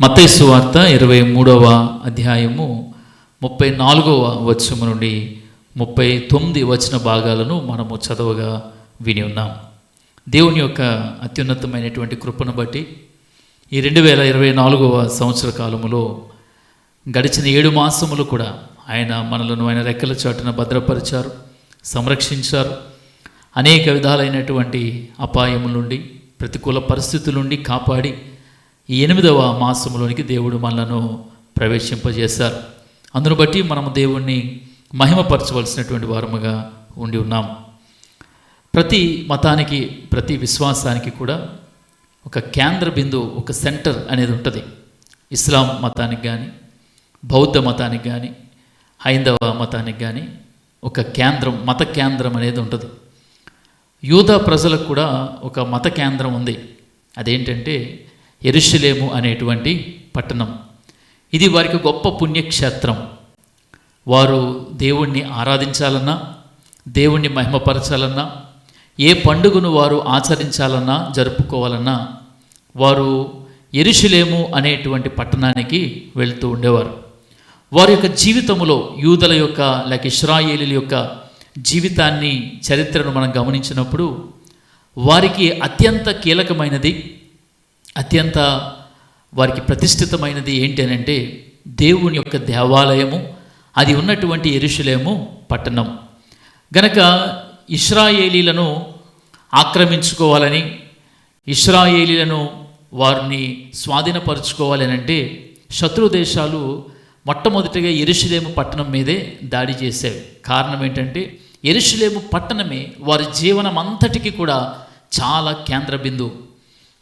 మత్తయి సువార్త 23వ అధ్యాయము 34వ వచనం నుండి 39 వచన భాగాలను మనము చదవగా విని ఉన్నాం. దేవుని యొక్క అత్యున్నతమైనటువంటి కృపను బట్టి ఈ 2024వ సంవత్సర కాలములో గడిచిన 7 మాసములు కూడా ఆయన మనలను ఆయన రెక్కల చాటున భద్రపరిచారు, సంరక్షించారు. అనేక విధాలైనటువంటి అపాయముల నుండి, ప్రతికూల పరిస్థితుల నుండి కాపాడి ఈ 8వ మాసంలోనికి దేవుడు మనలను ప్రవేశింపజేశారు. అందును బట్టి మనము దేవుణ్ణి మహిమపరచవలసినటువంటి వారముగా ఉండి ఉన్నాం. ప్రతి మతానికి, ప్రతి విశ్వాసానికి కూడా ఒక కేంద్ర బిందువు, ఒక సెంటర్ అనేది ఉంటుంది. ఇస్లాం మతానికి కానీ, బౌద్ధ మతానికి కానీ, హైందవ మతానికి కానీ ఒక కేంద్రం, మత కేంద్రం అనేది ఉంటుంది. యూదా ప్రజలకు కూడా ఒక మత కేంద్రం ఉంది. అదేంటంటే యెరూషలేము అనేటువంటి పట్టణం. ఇది వారికి గొప్ప పుణ్యక్షేత్రం. వారు దేవుణ్ణి ఆరాధించాలన్నా, దేవుణ్ణి మహిమపరచాలన్నా, ఏ పండుగను వారు ఆచరించాలన్నా, జరుపుకోవాలన్నా వారు యెరూషలేము అనేటువంటి పట్టణానికి వెళ్తూ ఉండేవారు. వారి యొక్క జీవితంలో యూదుల యొక్క లేక ఇశ్రాయేలీల యొక్క జీవితాన్ని, చరిత్రను మనం గమనించినప్పుడు వారికి అత్యంత కీలకమైనది, అత్యంత వారికి ప్రతిష్ఠితమైనది ఏంటి అని అంటే దేవుని యొక్క దేవాలయము, అది ఉన్నటువంటి యెరూషలేము పట్టణం. గనక ఇశ్రాయేలీలను ఆక్రమించుకోవాలని, ఇశ్రాయేలీలను వారిని స్వాధీనపరుచుకోవాలి అని అంటే శత్రు దేశాలు మొట్టమొదటిగా యెరూషలేము పట్టణం మీదే దాడి చేసేవి. కారణం ఏంటంటే యెరూషలేము పట్టణమే వారి జీవనం అంతటికి కూడా చాలా కేంద్ర బిందువు.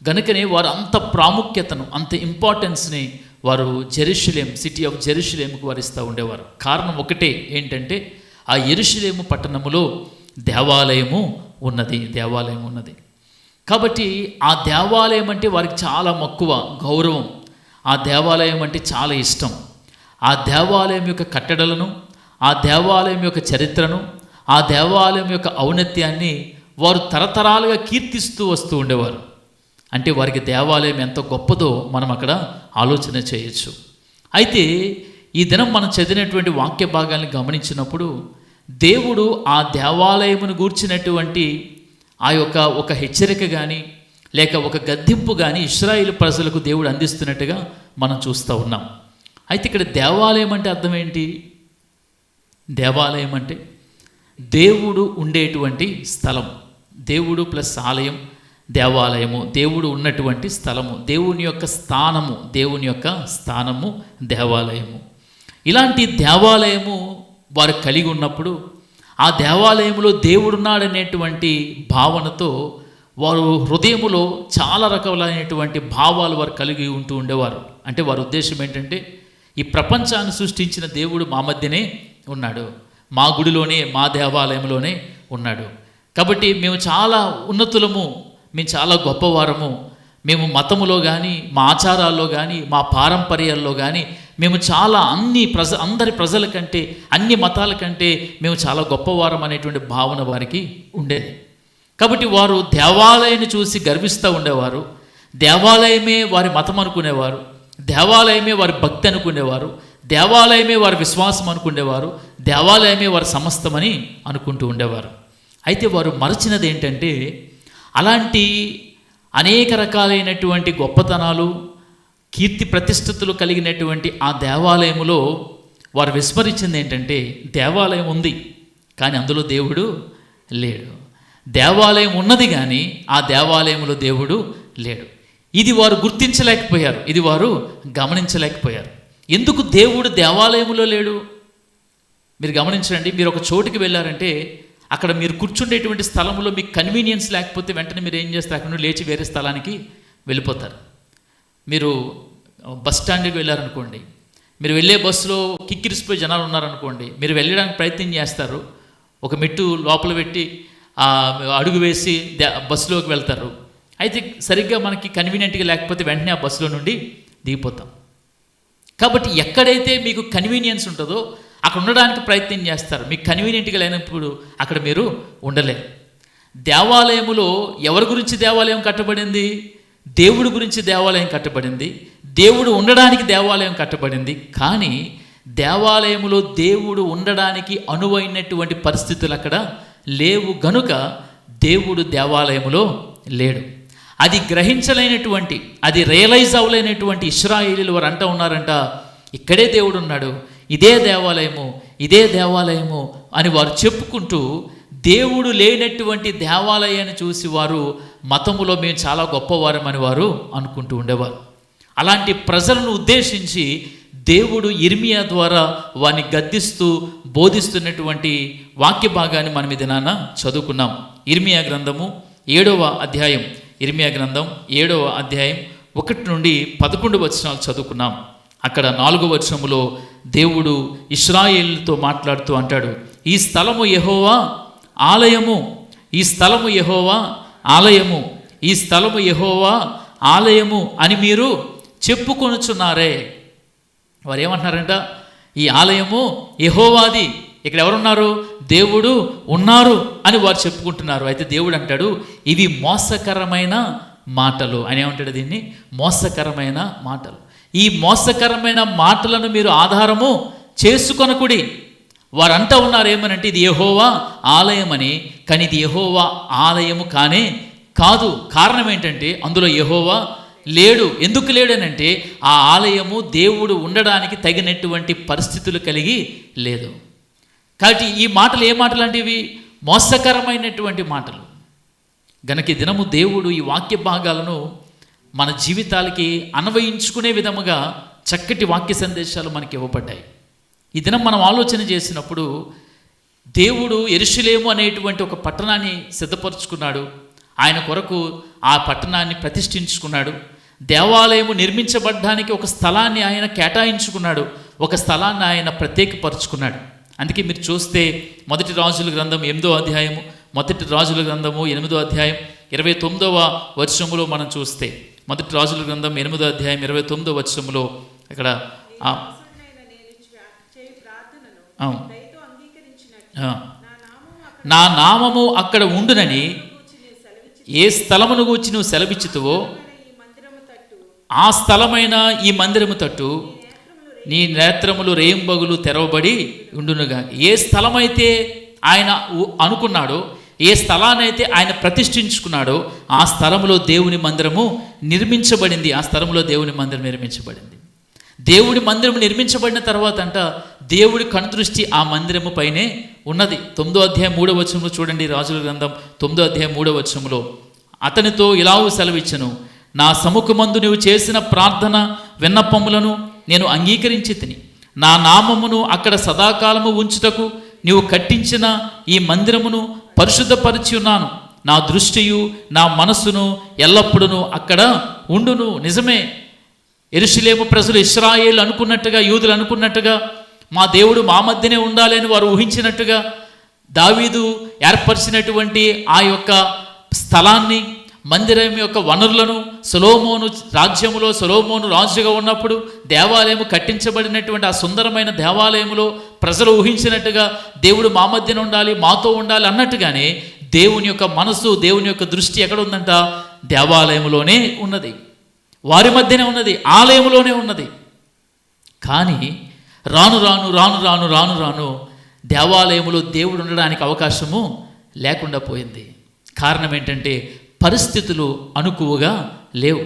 గనుకనే వారు అంత ప్రాముఖ్యతను, అంత ఇంపార్టెన్స్ని వారు జెరూషలేం, సిటీ ఆఫ్ జెరూషలేముకు వారిస్తూ ఉండేవారు. కారణం ఒకటే ఏంటంటే ఆ యెరూషలేము పట్టణములో దేవాలయము ఉన్నది. కాబట్టి ఆ దేవాలయం అంటే వారికి చాలా మక్కువ, గౌరవం. ఆ దేవాలయం అంటే చాలా ఇష్టం. ఆ దేవాలయం యొక్క కట్టడలను, ఆ దేవాలయం యొక్క చరిత్రను, ఆ దేవాలయం యొక్క ఔన్నత్యాన్ని వారు తరతరాలుగా కీర్తిస్తూ వస్తూ ఉండేవారు. అంటే వారికి దేవాలయం ఎంత గొప్పదో మనం అక్కడ ఆలోచన చేయొచ్చు. అయితే ఈ దినం మనం చదివినటువంటి వాక్య భాగాన్ని గమనించినప్పుడు దేవుడు ఆ దేవాలయమును గూర్చినటువంటి ఆ యొక్క ఒక హెచ్చరిక కానీ లేక ఒక గద్దింపు కానీ ఇశ్రాయేలు ప్రజలకు దేవుడు అందిస్తున్నట్టుగా మనం చూస్తూ ఉన్నాం. అయితే ఇక్కడ దేవాలయం అంటే అర్థం ఏంటి? దేవాలయం అంటే దేవుడు ఉండేటువంటి స్థలం. దేవుడు ప్లస్ ఆలయం, దేవాలయము, దేవుడు ఉన్నటువంటి స్థలము, దేవుని యొక్క స్థానము దేవాలయము. ఇలాంటి దేవాలయము వారు కలిగి ఉన్నప్పుడు ఆ దేవాలయంలో దేవుడున్నాడనేటువంటి భావనతో వారు హృదయములో చాలా రకాలైనటువంటి భావాలు వారు కలిగి ఉంటూ ఉండేవారు. అంటే వారి ఉద్దేశం ఏంటంటే ఈ ప్రపంచాన్ని సృష్టించిన దేవుడు మా మధ్యనే ఉన్నాడు, మా గుడిలోనే, మా దేవాలయంలోనే ఉన్నాడు. కాబట్టి మేము చాలా ఉన్నతులము, మేము చాలా గొప్పవారము, మేము మతములో కానీ, మా ఆచారాల్లో కానీ, మా పారంపర్యాల్లో కానీ మేము చాలా అందరి ప్రజల కంటే, అన్ని మతాల కంటే మేము చాలా గొప్పవారం అనేటువంటి భావన వారికి ఉండేది. కాబట్టి వారు దేవాలయాన్ని చూసి గర్విస్తూ ఉండేవారు. దేవాలయమే వారి మతం అనుకునేవారు, దేవాలయమే వారి భక్తి అనుకునేవారు, దేవాలయమే వారి విశ్వాసం అనుకునేవారు, దేవాలయమే వారి సమస్తమని అనుకుంటూ ఉండేవారు. అయితే వారు మరచినది ఏంటంటే అలాంటి అనేక రకాలైనటువంటి గొప్పతనాలు, కీర్తి ప్రతిష్టతలు కలిగినటువంటి ఆ దేవాలయములో వారు విస్మరించింది ఏంటంటే దేవాలయం ఉంది కానీ అందులో దేవుడు లేడు. దేవాలయం ఉన్నది కానీ ఆ దేవాలయంలో దేవుడు లేడు. ఇది వారు గుర్తించలేకపోయారు, ఇది వారు గమనించలేకపోయారు. ఎందుకు దేవుడు దేవాలయంలో లేడు? మీరు గమనించండి. మీరు ఒక చోటుకి వెళ్ళారంటే అక్కడ మీరు కూర్చుండేటువంటి స్థలంలో మీకు కన్వీనియన్స్ లేకపోతే వెంటనే మీరు ఏం చేస్తారు? అక్కడ నుండి లేచి వేరే స్థలానికి వెళ్ళిపోతారు. మీరు బస్ స్టాండ్కి వెళ్ళారనుకోండి, మీరు వెళ్ళే బస్సులో కిక్కిరిసిపోయి జనాలు ఉన్నారనుకోండి, మీరు వెళ్ళడానికి ప్రయత్నం చేస్తారు, ఒక మెట్టు లోపల పెట్టి అడుగు వేసి బస్సులోకి వెళ్తారు. అయితే సరిగ్గా మనకి కన్వీనియంట్గా లేకపోతే వెంటనే ఆ బస్సులో నుండి దిగిపోతాం. కాబట్టి ఎక్కడైతే మీకు కన్వీనియన్స్ ఉంటుందో అక్కడ ఉండడానికి ప్రయత్నం చేస్తారు. మీకు కన్వీనియంట్గా లేనప్పుడు అక్కడ మీరు ఉండలేరు. దేవాలయములో ఎవరి గురించి దేవాలయం కట్టబడింది? దేవుడి గురించి దేవాలయం కట్టబడింది. దేవుడు ఉండడానికి దేవాలయం కట్టబడింది. కానీ దేవాలయంలో దేవుడు ఉండడానికి అనువైనటువంటి పరిస్థితులు అక్కడ లేవు గనుక దేవుడు దేవాలయంలో లేడు. అది గ్రహించలేనటువంటి, అది రియలైజ్ అవ్వలేనటువంటి ఇశ్రాయేలీలు వారు అంటూ ఉన్నారంట, ఇక్కడే దేవుడు ఉన్నాడు, ఇదే దేవాలయము, ఇదే దేవాలయము అని వారు చెప్పుకుంటూ దేవుడు లేనటువంటి దేవాలయాన్ని చూసి వారు మతములో మేము చాలా గొప్పవారమని వారు అనుకుంటూ ఉండేవారు. అలాంటి ప్రజలను ఉద్దేశించి దేవుడు ఇర్మియా ద్వారా వారిని గద్దిస్తూ బోధిస్తున్నటువంటి వాక్య భాగాన్ని మనం ఈ దినాన చదువుకున్నాం. ఇర్మియా గ్రంథము 7వ అధ్యాయం, ఇర్మియా గ్రంథం 7వ అధ్యాయం 1 నుండి 11 వచనాలు చదువుకున్నాం. అక్కడ 4వ వచనములో దేవుడు ఇశ్రాయేలుతో మాట్లాడుతూ అంటాడు, ఈ స్థలము యెహోవా ఆలయము, ఈ స్థలము యెహోవా ఆలయము, ఈ స్థలము యెహోవా ఆలయము అని మీరు చెప్పుకొనుచున్నారే. వారు ఏమంటున్నారంట, ఈ ఆలయము యెహోవాది, ఇక్కడ ఎవరున్నారు, దేవుడు ఉన్నారు అని వారు చెప్పుకుంటున్నారు. అయితే దేవుడు అంటాడు, ఇవి మోసకరమైన మాటలు. ఆయన ఏమంటాడు, దీన్ని మోసకరమైన మాటలు. ఈ మోసకరమైన మాటలను మీరు ఆధారము చేసుకొనకుడి. వారు అంటూ ఉన్నారు ఏమనంటే ఇది యెహోవా ఆలయమని, కానీ ఇది యెహోవా ఆలయము కానే కాదు. కారణం ఏంటంటే అందులో యెహోవా లేడు. ఎందుకు లేడనంటే ఆ ఆలయము దేవుడు ఉండడానికి తగినటువంటి పరిస్థితులు కలిగి లేదు. కాబట్టి ఈ మాటలు ఏ మాటలు అంటే ఇవి మోసకరమైనటువంటి మాటలు. గనక ఈ దినము దేవుడు ఈ వాక్య భాగాలను మన జీవితాలకి అన్వయించుకునే విధముగా చక్కటి వాక్య సందేశాలు మనకి ఇవ్వబడ్డాయి. ఈ దినం మనం ఆలోచన చేసినప్పుడు దేవుడు యెరూషలేము అనేటువంటి ఒక పట్టణాన్ని సిద్ధపరుచుకున్నాడు. ఆయన కొరకు ఆ పట్టణాన్ని ప్రతిష్ఠించుకున్నాడు. దేవాలయము నిర్మించబడ్డానికి ఒక స్థలాన్ని ఆయన కేటాయించుకున్నాడు, ఒక స్థలాన్ని ఆయన ప్రత్యేకపరుచుకున్నాడు. అందుకే మీరు చూస్తే మొదటి రాజుల గ్రంథం 8వ అధ్యాయము, మొదటి రాజుల గ్రంథము 8వ అధ్యాయం 29వ వచనములో మనం చూస్తే, మొదటి రాజుల గ్రంథం 8వ అధ్యాయం 29వ వచనములో ఇక్కడ నా నామము అక్కడ ఉండునని ఏ స్థలమును గూర్చి నువ్వు సెలవిచ్చుతువో ఆ స్థలమైన ఈ మందిరము తట్టు నీ నేత్రములు రేయింబగులు తెరవబడి ఉండునుగా. ఏ స్థలమైతే ఆయన అనుకున్నాడో, ఏ స్థలాన్నైతే ఆయన ప్రతిష్ఠించుకున్నాడో ఆ స్థలములో దేవుని మందిరము నిర్మించబడింది. ఆ స్థలంలో దేవుని మందిరం నిర్మించబడింది. దేవుడి మందిరం నిర్మించబడిన తర్వాత అంట దేవుడి కనుదృష్టి ఆ మందిరము పైనే ఉన్నది. 9వ అధ్యాయం 3వ వచనంలో చూడండి, రాజుల గ్రంథం 9వ అధ్యాయం 3వ వచనంలో అతనితో ఇలాగూ సెలవిచ్చెను, నా సముఖమందు నీవు చేసిన ప్రార్థన విన్నపములను నేను అంగీకరించి తిని, నా నామమును అక్కడ సదాకాలము ఉంచుటకు నీవు కట్టించిన ఈ మందిరమును పరిశుద్ధపరిచి ఉన్నాను. నా దృష్టియు నా మనస్సును ఎల్లప్పుడూ అక్కడ ఉండును. నిజమే, యెరూషలేము ప్రజలు ఇశ్రాయేలు అనుకున్నట్టుగా, యూదులు అనుకున్నట్టుగా మా దేవుడు మా మధ్యనే ఉండాలి అని వారు ఊహించినట్టుగా దావీదు ఏర్పరిచినటువంటి ఆ యొక్క స్థలాన్ని, మందిరం యొక్క వనరులను సొలొమోను రాజ్యములో సొలొమోను రాజుగా ఉన్నప్పుడు దేవాలయము కట్టించబడినటువంటి ఆ సుందరమైన దేవాలయములో ప్రజలు ఊహించినట్టుగా దేవుడు మా మధ్యన ఉండాలి, మాతో ఉండాలి అన్నట్టుగానే దేవుని యొక్క మనసు, దేవుని యొక్క దృష్టి ఎక్కడ ఉందంట, దేవాలయంలోనే ఉన్నది, వారి మధ్యనే ఉన్నది, ఆలయంలోనే ఉన్నది. కానీ రాను రాను రాను రాను రాను రాను దేవాలయంలో దేవుడు ఉండడానికి అవకాశము లేకుండా పోయింది. కారణం ఏంటంటే పరిస్థితులు అనుకువగా లేవు.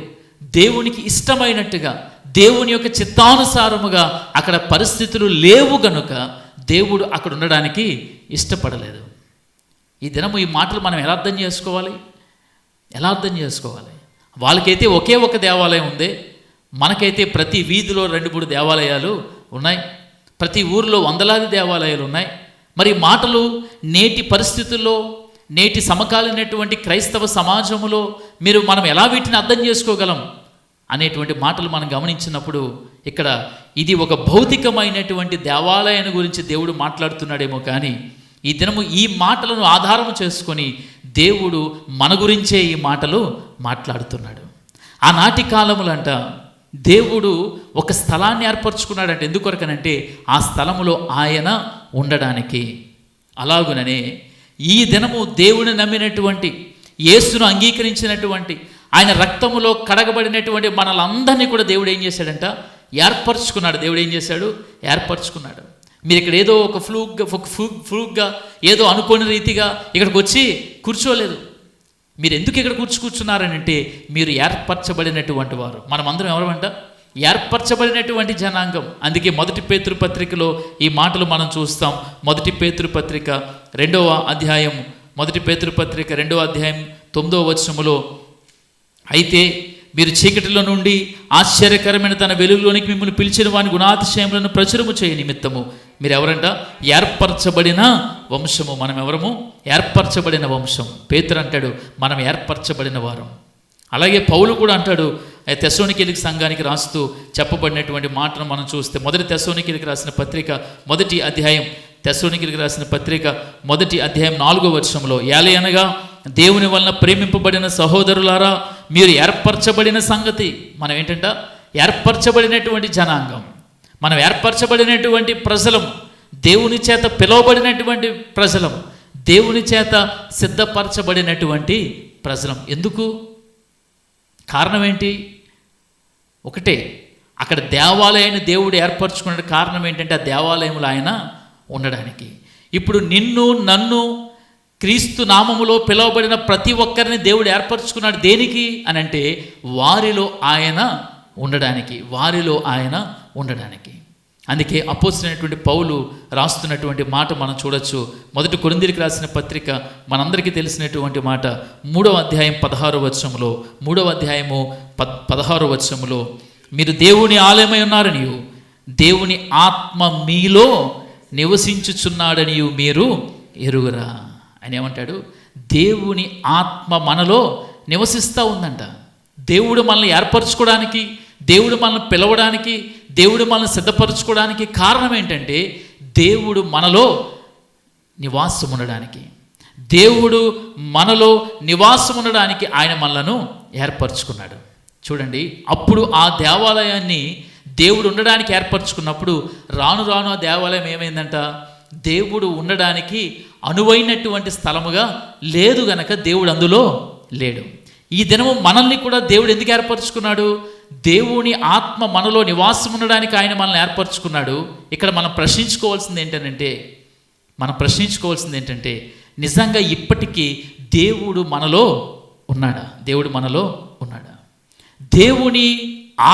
దేవునికి ఇష్టమైనట్టుగా, దేవుని యొక్క చిత్తానుసారముగా అక్కడ పరిస్థితులు లేవు గనుక దేవుడు అక్కడ ఉండడానికి ఇష్టపడలేదు. ఈ దినము ఈ మాటలు మనం ఎలా అర్థం చేసుకోవాలి? ఎలా అర్థం చేసుకోవాలి? వాళ్ళకైతే ఒకే ఒక దేవాలయం ఉంది, మనకైతే ప్రతి వీధిలో 2-3 దేవాలయాలు ఉన్నాయి, ప్రతి ఊరిలో వందలాది దేవాలయాలు ఉన్నాయి. మరి మాటలు నేటి పరిస్థితుల్లో, నేటి సమకాలీనటువంటి క్రైస్తవ సమాజంలో మనం ఎలా వీటిని అర్థం చేసుకోగలం అనేటువంటి మాటలు మనం గమనించినప్పుడు ఇక్కడ ఇది ఒక భౌతికమైనటువంటి దేవాలయాన్ని గురించి దేవుడు మాట్లాడుతున్నాడేమో, కానీ ఈ దినము ఈ మాటలను ఆధారం చేసుకొని దేవుడు మన గురించే ఈ మాటలు మాట్లాడుతున్నాడు. ఆనాటి కాలములంట దేవుడు ఒక స్థలాన్ని ఏర్పరచుకున్నాడంటే ఎందుకొరకనంటే ఆ స్థలములో ఆయన ఉండడానికి. అలాగుననే ఈ దినము దేవుని నమ్మినటువంటి, యేసును అంగీకరించినటువంటి, ఆయన రక్తములో కడగబడినటువంటి మనలందరినీ కూడా దేవుడు ఏం చేశాడంట? ఏర్పరచుకున్నాడు. దేవుడు ఏం చేశాడు? ఏర్పరచుకున్నాడు. మీరు ఇక్కడ ఏదో ఒక ఫ్లూగ్గా ఏదో అనుకోని రీతిగా ఇక్కడికి వచ్చి కూర్చోలేదు. మీరు ఎందుకు ఇక్కడ కూర్చున్నారని అంటే మీరు ఏర్పరచబడినటువంటి వారు. మనమందరం ఎవరమంట? ఏర్పరచబడినటువంటి జనాంగం. అందుకే మొదటి పేతురు పత్రికలో ఈ మాటలు మనం చూస్తాం. మొదటి పేతురు పత్రిక 2వ అధ్యాయం, మొదటి పేతురు పత్రిక 2వ అధ్యాయం 9వ వచనములో, అయితే మీరు చీకటిలో నుండి ఆశ్చర్యకరమైన తన వెలుగులోనికి మిమ్మల్ని పిలిచిన వాని గుణాతిశయములను ప్రచురము చేయ నిమిత్తము మీరు ఎవరంట? ఏర్పరచబడిన వంశము. మనం ఎవరము? ఏర్పరచబడిన వంశం. పేతురు అంటాడు మనం ఏర్పరచబడిన వారం. అలాగే పౌలు కూడా అంటాడు తెస్సలోనికీయులకు సంఘానికి రాస్తూ చెప్పబడినటువంటి మాటను మనం చూస్తే, మొదటి తెస్సలోనికీయులకు రాసిన పత్రిక 1వ అధ్యాయం, తెస్సలోనికీయులకు రాసిన పత్రిక 1వ అధ్యాయం 4వ వచనంలో, ఏలయనగా దేవుని వలన ప్రేమింపబడిన సహోదరులారా మీరు ఏర్పరచబడిన సంగతి. మనం ఏంటంట? ఏర్పరచబడినటువంటి జనాంగం. మనం ఏర్పరచబడినటువంటి ప్రజలం, దేవుని చేత పిలువబడినటువంటి ప్రజలం, దేవుని చేత సిద్ధపరచబడినటువంటి ప్రజలం. ఎందుకు? కారణం ఏంటి? ఒకటే, అక్కడ దేవాలయాన్ని దేవుడు ఏర్పరచుకున్న కారణం ఏంటంటే ఆ దేవాలయంలో ఆయన ఉండడానికి. ఇప్పుడు నిన్ను నన్ను క్రీస్తు నామములో పిలువబడిన ప్రతి ఒక్కరిని దేవుడు ఏర్పరచుకున్నాడు. దేనికి అని అంటే వారిలో ఆయన ఉండడానికి, వారిలో ఆయన ఉండడానికి. అందుకే అపోస్తలుడైనటువంటి పౌలు రాస్తున్నటువంటి మాట మనం చూడొచ్చు. మొదటి కొరింథీయులకు రాసిన పత్రిక మనందరికీ తెలిసినటువంటి మాట 3వ అధ్యాయం 16వ వచనంలో, 3వ అధ్యాయము 16వ వచనంలో, మీరు దేవుని ఆలయమై ఉన్నారనియు దేవుని ఆత్మ మీలో నివసించుచున్నాడనియు మీరు ఎరుగురా. ఆయన ఏమంటాడు? దేవుని ఆత్మ మనలో నివసిస్తూ ఉందంట. దేవుడు మనల్ని ఏర్పరచుకోవడానికి, దేవుడు మనల్ని పిలవడానికి, దేవుడు మనల్ని సిద్ధపరచుకోవడానికి కారణం ఏంటంటే దేవుడు మనలో నివాసం ఉండడానికి. దేవుడు మనలో నివాసం ఉండడానికి ఆయన మనలను ఏర్పరచుకున్నాడు. చూడండి, అప్పుడు ఆ దేవాలయాన్ని దేవుడు ఉండడానికి ఏర్పరచుకున్నప్పుడు రాను రాను ఆ దేవాలయం ఏమైందంట? దేవుడు ఉండడానికి అనువైనటువంటి స్థలముగా లేదు గనక దేవుడు అందులో లేడు. ఈ దినము మనల్ని కూడా దేవుడు ఎందుకు ఏర్పరచుకున్నాడు? దేవుని ఆత్మ మనలో నివాసం ఉండడానికి ఆయన మనల్ని ఏర్పరచుకున్నాడు. ఇక్కడ మనం ప్రశ్నించుకోవాల్సింది ఏంటంటే నిజంగా ఇప్పటికీ దేవుడు మనలో ఉన్నాడా? దేవుడు మనలో ఉన్నాడా? దేవుని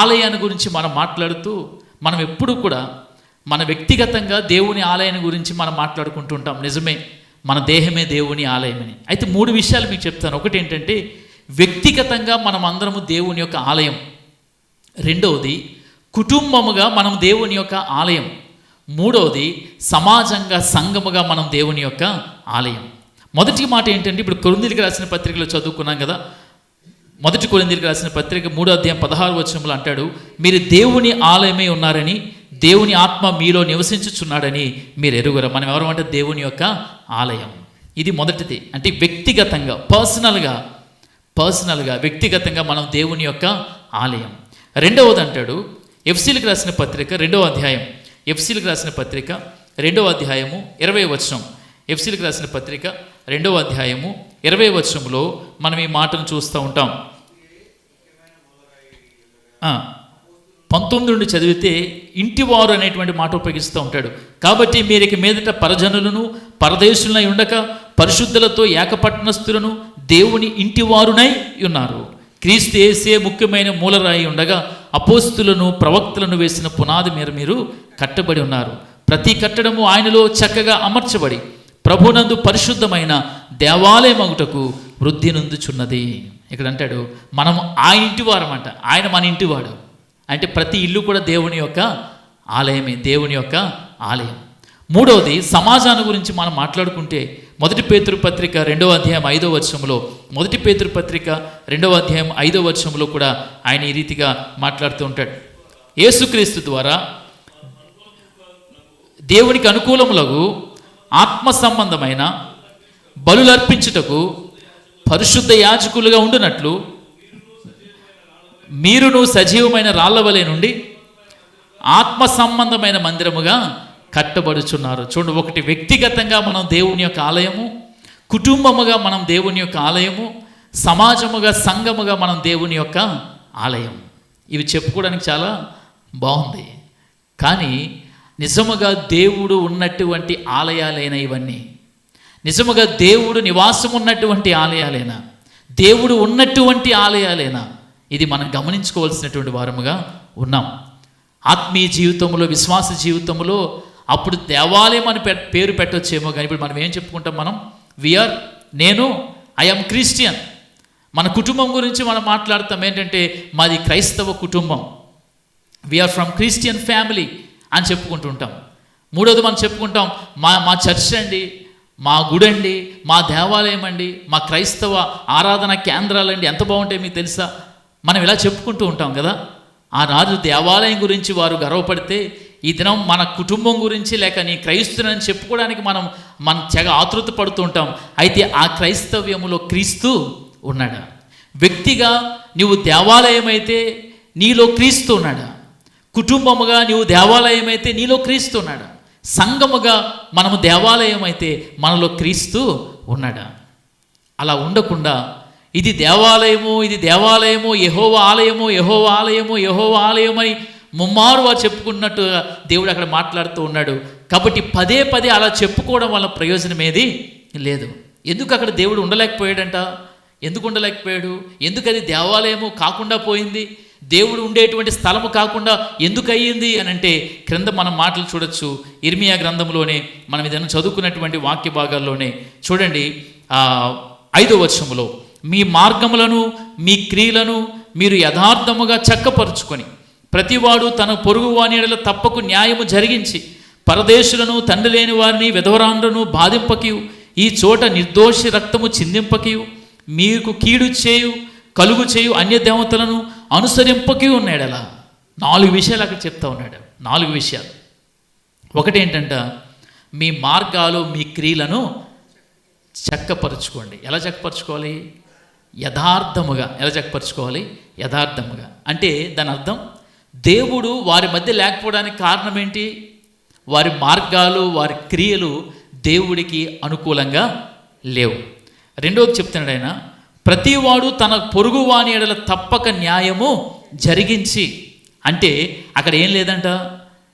ఆలయాన్ని గురించి మనం మాట్లాడుతూ మనం ఎప్పుడు కూడా మన వ్యక్తిగతంగా దేవుని ఆలయాన్ని గురించి మనం మాట్లాడుకుంటూ ఉంటాం. నిజమే, మన దేహమే దేవుని ఆలయమని. అయితే 3 విషయాలు మీకు చెప్తాను. ఒకటి ఏంటంటే వ్యక్తిగతంగా మనం అందరము దేవుని యొక్క ఆలయం. రెండవది కుటుంబముగా మనం దేవుని యొక్క ఆలయం. మూడవది సమాజంగా సంఘముగా మనం దేవుని యొక్క ఆలయం. మొదటి మాట ఏంటంటే ఇప్పుడు కొరింథీయులకు రాసిన పత్రికలో చదువుకున్నాం కదా. మొదటి కొరింథీయులకు రాసిన పత్రిక 3వ అధ్యాయం 16వ వచనంలో అంటాడు, మీరు దేవుని ఆలయమై ఉన్నారని దేవుని ఆత్మ మీలో నివసించుచున్నాడని మీరు ఎరుగురా. మనం ఎవరు అంటే దేవుని యొక్క ఆలయం. ఇది మొదటిది. అంటే వ్యక్తిగతంగా పర్సనల్గా వ్యక్తిగతంగా మనం దేవుని యొక్క ఆలయం. రెండవది అంటాడు ఎఫ్సీలకు రాసిన పత్రిక 2వ అధ్యాయం, ఎఫ్సీలకు రాసిన పత్రిక 2వ అధ్యాయము 20వ వచనం. ఎఫ్సీలకు రాసిన పత్రిక 2వ అధ్యాయము 20వ వచనంలో మనం ఈ మాటను చూస్తూ ఉంటాం. 19 నుండి చదివితే ఇంటివారు అనేటువంటి మాట ఉపయోగిస్తూ ఉంటాడు. కాబట్టి మీరు ఇక మీదట పరజనులను పరదేశులనై ఉండక పరిశుద్ధులతో ఏకపట్టణస్థులను దేవుని ఇంటివారునై ఉన్నారు. క్రీస్తు యేసే ముఖ్యమైన మూలరాయి ఉండగా అపోస్తులను ప్రవక్తలను వేసిన పునాది మీద మీరు కట్టబడి ఉన్నారు. ప్రతి కట్టడము ఆయనలో చక్కగా అమర్చబడి ప్రభునందు పరిశుద్ధమైన దేవాలయమగుటకు వృద్ధి నొందుచున్నది. ఇక్కడ అంటాడు మనం ఆయన ఇంటివారం అంట. ఆయన మన ఇంటివాడు అంటే ప్రతి ఇల్లు కూడా దేవుని యొక్క ఆలయమే, దేవుని యొక్క ఆలయం. మూడవది సమాజాన్ని గురించి మనం మాట్లాడుకుంటే మొదటి పేతురు పత్రిక 2వ అధ్యాయం 5వ వచనంలో, మొదటి పేతురు పత్రిక 2వ అధ్యాయం 5వ వచనంలో కూడా ఆయన ఈ రీతిగా మాట్లాడుతూ ఉంటాడు. యేసుక్రీస్తు ద్వారా దేవునికి అనుకూలములకు ఆత్మ సంబంధమైన బలులర్పించుటకు పరిశుద్ధ యాజకులుగా ఉండునట్లు మీరును సజీవమైన రాళ్లవలే నుండి ఆత్మ సంబంధమైన మందిరముగా కట్టబడుచున్నారు. చూడండి, ఒకటి వ్యక్తిగతంగా మనం దేవుని యొక్క ఆలయము, కుటుంబముగా మనం దేవుని యొక్క ఆలయము, సమాజముగా, సంఘముగా మనం దేవుని యొక్క ఆలయం. ఇవి చెప్పుకోవడానికి చాలా బాగుంది, కానీ నిజముగా దేవుడు ఉన్నటువంటి ఆలయాలైన ఇవన్నీ, నిజముగా దేవుడు నివాసం ఉన్నటువంటి ఆలయాలైనా, దేవుడు ఉన్నటువంటి ఆలయాలైనా, ఇది మనం గమనించుకోవాల్సినటువంటి వారముగా ఉన్నాం. ఆత్మీయ జీవితంలో, విశ్వాస జీవితంలో అప్పుడు దేవాలయం అని పేరు పెట్టొచ్చేమో, కానీ ఇప్పుడు మనం ఏం చెప్పుకుంటాం? I am Christian. మన కుటుంబం గురించి మనం మాట్లాడతాం ఏంటంటే, మాది క్రైస్తవ కుటుంబం, వీఆర్ ఫ్రమ్ క్రిస్టియన్ ఫ్యామిలీ అని చెప్పుకుంటూ ఉంటాం. మూడోది మనం చెప్పుకుంటాం, మా చర్చ్ అండి, మా గుడి అండి, మా దేవాలయం అండి, మా క్రైస్తవ ఆరాధన కేంద్రాలండి, ఎంత బాగుంటాయి మీకు తెలుసా? మనం ఇలా చెప్పుకుంటూ ఉంటాం కదా. ఆనాడు దేవాలయం గురించి వారు గర్వపడితే, ఈ దినం మన కుటుంబం గురించి లేక నీ క్రైస్తునని చెప్పుకోవడానికి మనం తెగ ఆతృత పడుతూ ఉంటాం. అయితే ఆ క్రైస్తవ్యములో క్రీస్తు ఉన్నాడా? వ్యక్తిగా నీవు దేవాలయం అయితే నీలో క్రీస్తు ఉన్నాడా? కుటుంబముగా నీవు దేవాలయం అయితే నీలో క్రీస్తు ఉన్నాడా? సంఘముగా మనము దేవాలయం అయితే మనలో క్రీస్తు ఉన్నాడా? అలా ఉండకుండా ఇది దేవాలయము, యెహోవా ఆలయము అని ముమ్మారు వారు చెప్పుకున్నట్టుగా దేవుడు అక్కడ మాట్లాడుతూ ఉన్నాడు. కాబట్టి పదే పదే అలా చెప్పుకోవడం వల్ల ప్రయోజనం ఏది లేదు. ఎందుకు అక్కడ దేవుడు ఉండలేకపోయాడంట? ఎందుకు ఉండలేకపోయాడు? ఎందుకు అది దేవాలయము కాకుండా పోయింది? దేవుడు ఉండేటువంటి స్థలము కాకుండా ఎందుకు అయ్యింది అని అంటే, క్రింద మనం మాటలు చూడొచ్చు. ఇర్మియా గ్రంథంలోనే మనం ఇదನ್ನು చదువుకున్నటువంటి వాక్య భాగాల్లోనే చూడండి, 5వ వచనములో, మీ మార్గములను మీ క్రియలను మీరు యథార్థముగా చక్కపరుచుకొని ప్రతివాడు తన పొరుగు వాని ఎడల తప్పకు న్యాయము జరిగించి పరదేశులను, తండ్రి లేని వారిని, విధవరాండ్రను బాధింపకియు, ఈ చోట నిర్దోషి రక్తము చిందింపకియు, మీకు కీడు చేయు కలుగు చేయు అన్య దేవతలను అనుసరింపకి ఉన్నాడు. అలా 4 విషయాలు అక్కడ చెప్తా ఉన్నాడు. 4 విషయాలు. ఒకటి ఏంటంట, మీ మార్గాలు మీ క్రియలను చక్కపరుచుకోండి. ఎలా చక్కపరుచుకోవాలి? యథార్థముగా. ఎలా చక్కపరుచుకోవాలి? యథార్థముగా. అంటే దాని అర్థం, దేవుడు వారి మధ్య లేకపోవడానికి కారణం ఏంటి? వారి మార్గాలు, వారి క్రియలు దేవుడికి అనుకూలంగా లేవు. రెండోది చెప్తున్నాడు ఆయన, ప్రతివాడు తన పొరుగు వాని ఎడల తప్పక న్యాయము జరిగించి. అంటే అక్కడ ఏం లేదంట?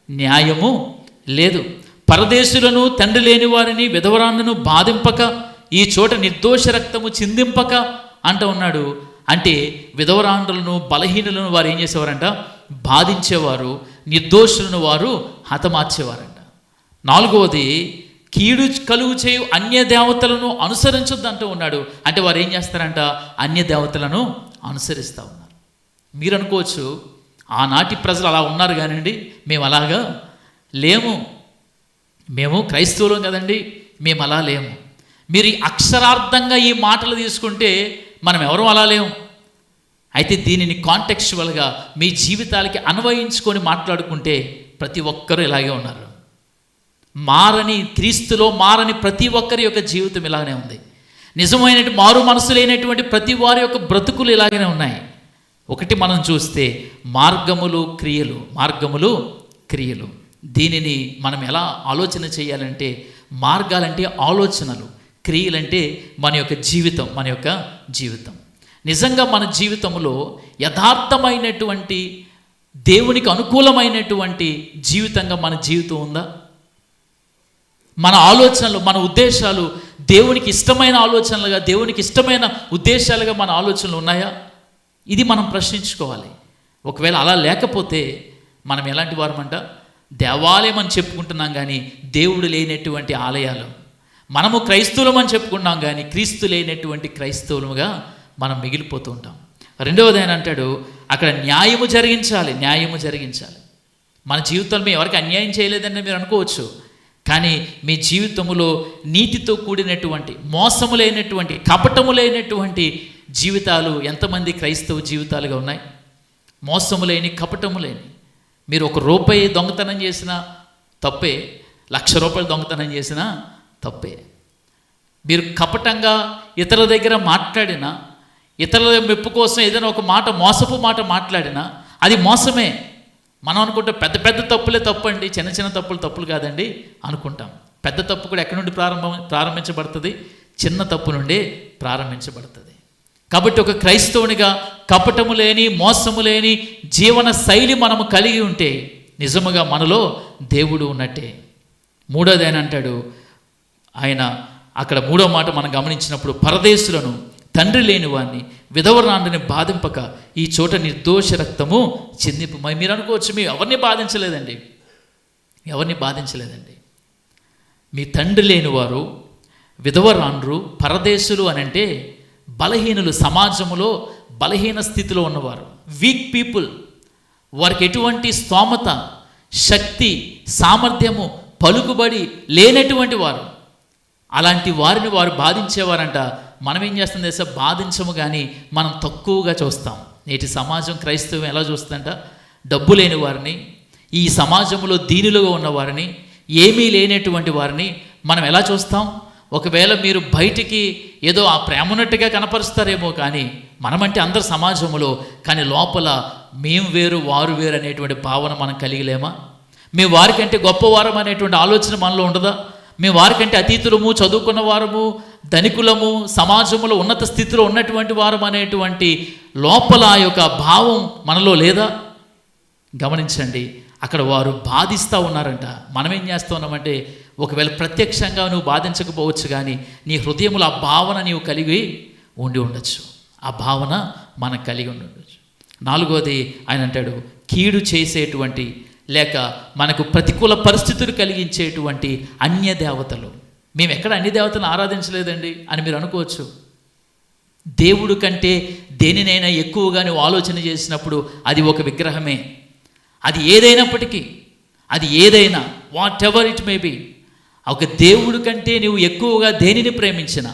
న్యాయము లేదు. పరదేశులను, తండ్రి లేని వారిని, విధవరాండ్రను బాధింపక, ఈ చోట నిర్దోష రక్తము చిందింపక అంట ఉన్నాడు. అంటే విధవరాండ్రులను, బలహీనులను వారు ఏం చేసేవారంట? బాధించేవారు. నిర్దోషులను వారు హతమార్చేవారంట. 4వది, కీడు కలుగు చేయు అన్య దేవతలను అనుసరించొద్దు అంటూ ఉన్నాడు. అంటే వారు ఏం చేస్తారంట? అన్య దేవతలను అనుసరిస్తూ ఉన్నారు. మీరు అనుకోవచ్చు, ఆనాటి ప్రజలు అలా ఉన్నారు కానండి, మేము అలాగా లేము, మేము క్రైస్తవులం కదండి, మేము అలా లేము. మీరు అక్షరార్థంగా ఈ మాటలు తీసుకుంటే మనం ఎవరు అలా లేము. అయితే దీనిని కాంటెక్చువల్గా మీ జీవితాలకి అన్వయించుకొని మాట్లాడుకుంటే ప్రతి ఒక్కరూ ఇలాగే ఉన్నారు. క్రీస్తులో మారని ప్రతి ఒక్కరి యొక్క జీవితం ఇలాగనే ఉంది. నిజమైన మారు మనసు లేనటువంటి ప్రతి వారి యొక్క బ్రతుకులు ఇలాగనే ఉన్నాయి. ఒకటి మనం చూస్తే మార్గములు క్రియలు. దీనిని మనం ఎలా ఆలోచన చేయాలంటే, మార్గాలంటే ఆలోచనలు, క్రియలంటే మన యొక్క జీవితం. నిజంగా మన జీవితంలో యథార్థమైనటువంటి, దేవునికి అనుకూలమైనటువంటి జీవితంగా మన జీవితం ఉందా? మన ఆలోచనలు, మన ఉద్దేశాలు దేవునికి ఇష్టమైన ఆలోచనలుగా, దేవునికి ఇష్టమైన ఉద్దేశాలుగా మన ఆలోచనలు ఉన్నాయా? ఇది మనం ప్రశ్నించుకోవాలి. ఒకవేళ అలా లేకపోతే మనం ఎలాంటి వారమంట? దేవాలయం అని చెప్పుకుంటున్నాం కానీ దేవుడు లేనటువంటి ఆలయాలు. మనము క్రైస్తవులం అని చెప్పుకున్నాం కానీ క్రీస్తు లేనటువంటి క్రైస్తవులుగా మనం మిగిలిపోతూ ఉంటాం. రెండవది ఆయన అంటాడు, అక్కడ న్యాయము జరిగించాలి. మన జీవితంలో మేము ఎవరికి అన్యాయం చేయలేదని మీరు అనుకోవచ్చు, కానీ మీ జీవితంలో నీతితో కూడినటువంటి, మోసము లేనటువంటి, కపటము లేనటువంటి జీవితాలు ఎంతమంది క్రైస్తవ జీవితాలుగా ఉన్నాయి? మోసము లేని, కపటము లేని. మీరు ₹1 దొంగతనం చేసినా తప్పే, ₹1,00,000 దొంగతనం చేసినా తప్పే. మీరు కపటంగా ఇతరుల దగ్గర మాట్లాడినా, ఇతరుల మెప్పు కోసం ఏదైనా ఒక మాట, మోసపు మాట మాట్లాడినా అది మోసమే. మనం అనుకుంటాం పెద్ద పెద్ద తప్పులే తప్పండి, చిన్న చిన్న తప్పులు కాదండి అనుకుంటాం. పెద్ద తప్పు కూడా ఎక్కడి నుండి ప్రారంభించబడుతుంది? చిన్న తప్పు నుండి ప్రారంభించబడుతుంది. కాబట్టి ఒక క్రైస్తవునిగా కపటము లేని, మోసము లేని జీవన శైలి మనము కలిగి ఉంటే నిజముగా మనలో దేవుడు ఉన్నట్టే. మూడోది ఆయన అంటాడు, ఆయన అక్కడ మూడో మాట మనం గమనించినప్పుడు, పరదేశులను, తండ్రి లేని వారిని, విధవరాండ్రిని బాధింపక ఈ చోట నిర్దోష రక్తము చిందింపు. మీరు అనుకోవచ్చు, మీ ఎవరిని బాధించలేదండి, ఎవరిని బాధించలేదండి. మీ తండ్రి లేనివారు, విధవరాండ్రు, పరదేశులు అని అంటే బలహీనులు, సమాజంలో బలహీన స్థితిలో ఉన్నవారు, వీక్ పీపుల్, వారికి ఎటువంటి స్తోమత, శక్తి, సామర్థ్యము, పలుకుబడి లేనటువంటి వారు. అలాంటి వారిని వారు బాధించేవారంట. మనం ఏం చేస్తాం తెలుసా? బాధించము, కానీ మనం తక్కువగా చూస్తాం. నేటి సమాజం క్రైస్తవం ఎలా చూస్తుందంట? డబ్బు లేని వారిని, ఈ సమాజంలో దీనులుగా ఉన్నవారిని, ఏమీ లేనటువంటి వారిని మనం ఎలా చూస్తాం? ఒకవేళ మీరు బయటికి ఏదో ఆ ప్రేమ ఉన్నట్టుగా కనపరుస్తారేమో, కానీ మనమంటే అందరు సమాజంలో, కానీ లోపల మేము వేరు వారు వేరు అనేటువంటి భావన మనం కలిగలేమా? మేము వారికంటే గొప్పవారం అనేటువంటి ఆలోచన మనలో ఉండదా? మేము వారికంటే అతీతులము, చదువుకున్న వారము, ధనికులము, సమాజంలో ఉన్నత స్థితిలో ఉన్నటువంటి వారం అనేటువంటి లోపల ఆ యొక్క భావం మనలో లేదా? గమనించండి, అక్కడ వారు బాధిస్తూ ఉన్నారంట. మనం ఏం చేస్తూ ఉన్నామంటే, ఒకవేళ ప్రత్యక్షంగా నువ్వు బాధించకపోవచ్చు, కానీ నీ హృదయంలో ఆ భావన నీవు కలిగి ఉండి ఉండొచ్చు. ఆ భావన మనం కలిగి ఉండొచ్చు. నాలుగోది ఆయన అంటాడు, కీడు చేసేటువంటి లేక మనకు ప్రతికూల పరిస్థితులు కలిగించేటువంటి అన్య దేవతలు. మేము ఎక్కడ అన్య దేవతలను ఆరాధించలేదండి అని మీరు అనుకోవచ్చు. దేవుడు కంటే దేనినైనా ఎక్కువగా నువ్వు ఆలోచన చేసినప్పుడు అది ఒక విగ్రహమే. అది ఏదైనప్పటికీ, అది ఏదైనా, what ever it may be, ఒక దేవుడి కంటే నువ్వు ఎక్కువగా దేనిని ప్రేమించిన,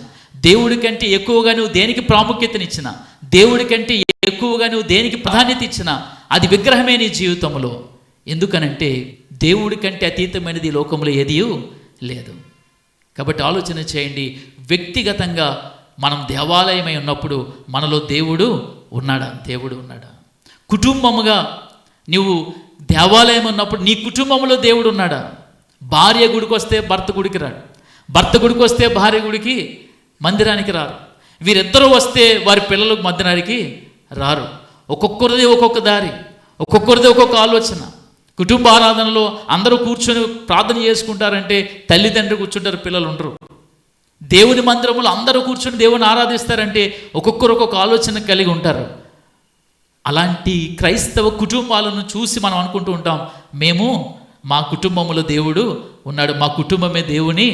దేవుడి కంటే ఎక్కువగా నువ్వు దేనికి ప్రాముఖ్యతనిచ్చిన, దేవుడి కంటే ఎక్కువగా నువ్వు దేనికి ప్రాధాన్యత ఇచ్చినా అది విగ్రహమే నీ జీవితంలో. ఎందుకనంటే దేవుడి కంటే అతీతమైనది ఈ లోకంలో ఏదీ లేదు. కాబట్టి ఆలోచన చేయండి, వ్యక్తిగతంగా మనం దేవాలయమై ఉన్నప్పుడు మనలో దేవుడు ఉన్నాడా? దేవుడు ఉన్నాడా? కుటుంబముగా నువ్వు దేవాలయం ఉన్నప్పుడు నీ కుటుంబంలో దేవుడు ఉన్నాడా? భార్య గుడికి వస్తే భర్త గుడికి రాడు, భర్త గుడికి వస్తే భార్య గుడికి మందిరానికి రారు, వీరిద్దరూ వస్తే వారి పిల్లలు మందిరానికి రారు. ఒక్కొక్కరిది ఒక్కొక్క దారి, ఒక్కొక్కరిది ఒక్కొక్క ఆలోచన. కుటుంబ ఆరాధనలో అందరూ కూర్చొని ప్రార్థన చేసుకుంటారంటే తల్లిదండ్రులు కూర్చుంటారు, పిల్లలు ఉండరు. దేవుని మందిరంలో అందరూ కూర్చొని దేవుని ఆరాధిస్తారంటే ఒక్కొక్కరు ఒక్కొక్క ఆలోచన కలిగి ఉంటారు. అలాంటి క్రైస్తవ కుటుంబాలను చూసి మనం అనుకుంటూ ఉంటాం, మేము మా కుటుంబంలో దేవుడు ఉన్నాడు, మా కుటుంబమే దేవుని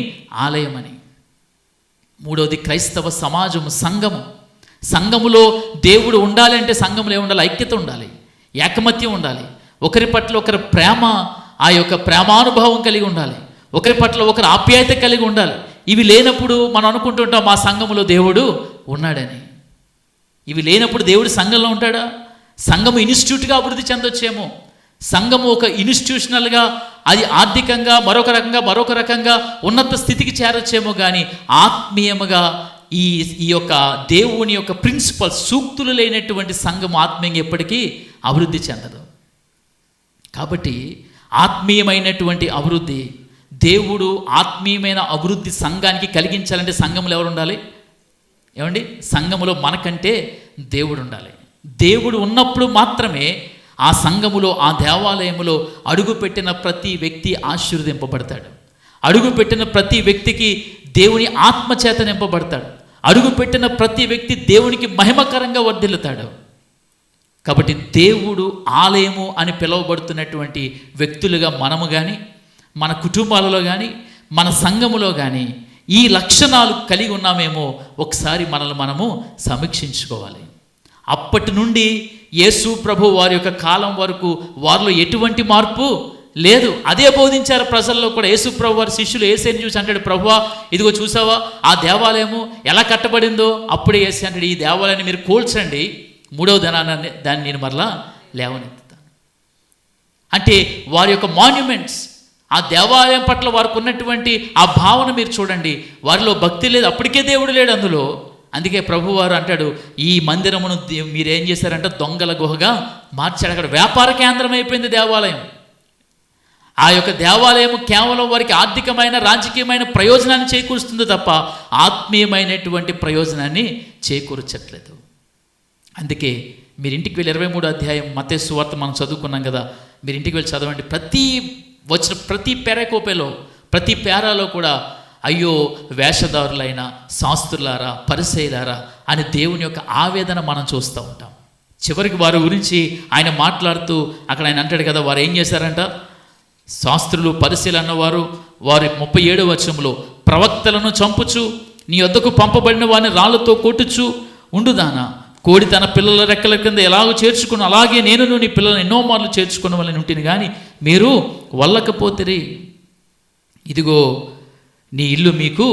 ఆలయమని. మూడవది క్రైస్తవ సమాజము, సంఘము. సంఘములో దేవుడు ఉండాలి అంటే సంఘంలో ఏముండాలి? ఐక్యత ఉండాలి, ఏకమత్యం ఉండాలి, ఒకరి పట్ల ఒకరి ప్రేమ, ఆ యొక్క ప్రేమానుభవం కలిగి ఉండాలి, ఒకరి పట్ల ఒకరి ఆప్యాయత కలిగి ఉండాలి. ఇవి లేనప్పుడు మనం అనుకుంటుంటాం మా సంఘములో దేవుడు ఉన్నాడని. ఇవి లేనప్పుడు దేవుడు సంఘంలో ఉంటాడా? సంఘము ఇన్స్టిట్యూట్గా అభివృద్ధి చెందొచ్చేమో, సంఘము ఒక ఇన్స్టిట్యూషనల్గా, అది ఆర్థికంగా మరొక రకంగా ఉన్నత స్థితికి చేరొచ్చేమో, కానీ ఆత్మీయముగా ఈ యొక్క దేవుని యొక్క ప్రిన్సిపల్స్, సూక్తులు లేనటువంటి సంఘము ఆత్మీయంగా ఎప్పటికీ అభివృద్ధి చెందదు. కాబట్టి ఆత్మీయమైనటువంటి అభివృద్ధి, దేవుడు ఆత్మీయమైన అభివృద్ధి సంఘానికి కలిగించాలంటే సంఘంలో ఎవరు ఉండాలి? ఏమండి? సంఘములో మనకంటే దేవుడు ఉండాలి. దేవుడు ఉన్నప్పుడు మాత్రమే ఆ సంఘములో, ఆ దేవాలయములో అడుగుపెట్టిన ప్రతి వ్యక్తి ఆశీర్వదింపబడతాడు. అడుగుపెట్టిన ప్రతి వ్యక్తికి దేవుని ఆత్మచేత నింపబడతాడు. అడుగుపెట్టిన ప్రతి వ్యక్తి దేవునికి మహిమకరంగా వర్ధిల్లుతాడు. కాబట్టి దేవుడు ఆలయము అని పిలువబడుతున్నటువంటి వ్యక్తులుగా మనము కానీ, మన కుటుంబాలలో కానీ, మన సంఘములో కానీ ఈ లక్షణాలు కలిగి ఉన్నామేమో ఒకసారి మనల్ని మనము సమీక్షించుకోవాలి. అప్పటి నుండి యేసు ప్రభు వారి యొక్క కాలం వరకు వారిలో ఎటువంటి మార్పు లేదు. అదే బోధించారు ప్రజల్లో కూడా. యేసు ప్రభు వారి శిష్యులు యేసుని చూసి అంటాడు, ప్రభువా ఇదిగో చూసావా ఆ దేవాలయము ఎలా కట్టబడిందో? అప్పుడే యేసు అంటాడు, ఈ దేవాలయాన్ని మీరు కూల్చండి, మూడవ దినాన్ని దాన్ని నేను మరలా లేవనెత్తుతాను. అంటే వారి యొక్క మాన్యుమెంట్స్, ఆ దేవాలయం పట్ల వారికి ఉన్నటువంటి ఆ భావన మీరు చూడండి. వారిలో భక్తి లేదు, అప్పటికే దేవుడు లేడు అందులో. అందుకే ప్రభువారు అంటాడు, ఈ మందిరమును మీరేం చేశారంటే దొంగల గుహగా మార్చాడు. అక్కడ వ్యాపార కేంద్రం అయిపోయింది దేవాలయం. ఆ యొక్క దేవాలయం కేవలం వారికి ఆర్థికమైన, రాజకీయమైన ప్రయోజనాన్ని చేకూరుస్తుంది తప్ప ఆత్మీయమైనటువంటి ప్రయోజనాన్ని చేకూర్చట్లేదు. అందుకే మీరు ఇంటికి వెళ్ళి 23వ అధ్యాయం మత్తయి సువార్త మనం చదువుకున్నాం కదా, మీరు ఇంటికి వెళ్ళి చదవండి. ప్రతి పెరకోపేలో, ప్రతి పేరాలో కూడా అయ్యో వేషధారులైన శాస్త్రులారా, పరిసయ్యులారా అని దేవుని యొక్క ఆవేదన మనం చూస్తూ ఉంటాం. చివరికి వారి గురించి ఆయన మాట్లాడుతూ అక్కడ ఆయన అంటాడు కదా, వారు ఏం చేశారంట, శాస్త్రులు పరిసయ్యులు అన్నవారు వారి 37వ వచనంలో ప్రవక్తలను చంపుచు నీ వద్దకు పంపబడిన వారిని రాళ్లతో కొట్టుచు ఉండుదానా, కోడి తన పిల్లల రెక్కల కింద ఎలాగో చేర్చుకుని అలాగే నేను నీ పిల్లలను ఎన్నో మార్లు చేర్చుకున్న వాళ్ళని ఉంటుంది, కానీ మీరు వల్లకపోతిరి. ఇదిగో నీ ఇల్లు మీకు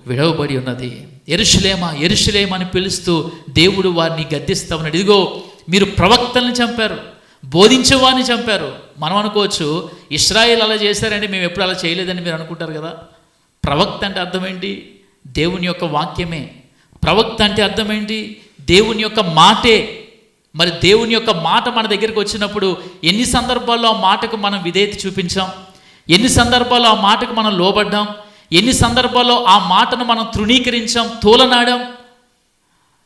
విడవబడి ఉన్నది. యెరూషలేమా యెరూషలేమా అని పిలుస్తూ దేవుడు వారిని గద్దిస్తా ఉన్నాడు. ఇదిగో మీరు ప్రవక్తలను చంపారు, బోధించేవారిని చంపారు. మనం అనుకోవచ్చు ఇశ్రాయేల్ అలా చేశారండి, మేము ఎప్పుడు అలా చేయలేదని మీరు అనుకుంటారు కదా. ప్రవక్త అంటే అర్థం ఏంటి? దేవుని యొక్క వాక్యమే. ప్రవక్త అంటే అర్థం ఏంటి? దేవుని యొక్క మాటే. మరి దేవుని యొక్క మాట మన దగ్గరికి వచ్చినప్పుడు ఎన్ని సందర్భాల్లో ఆ మాటకు మనం విధేయత చూపించాం, ఎన్ని సందర్భాల్లో ఆ మాటకు మనం లోబడ్డాం, ఎన్ని సందర్భాల్లో ఆ మాటను మనం తృణీకరించాం, తోలనాడాం.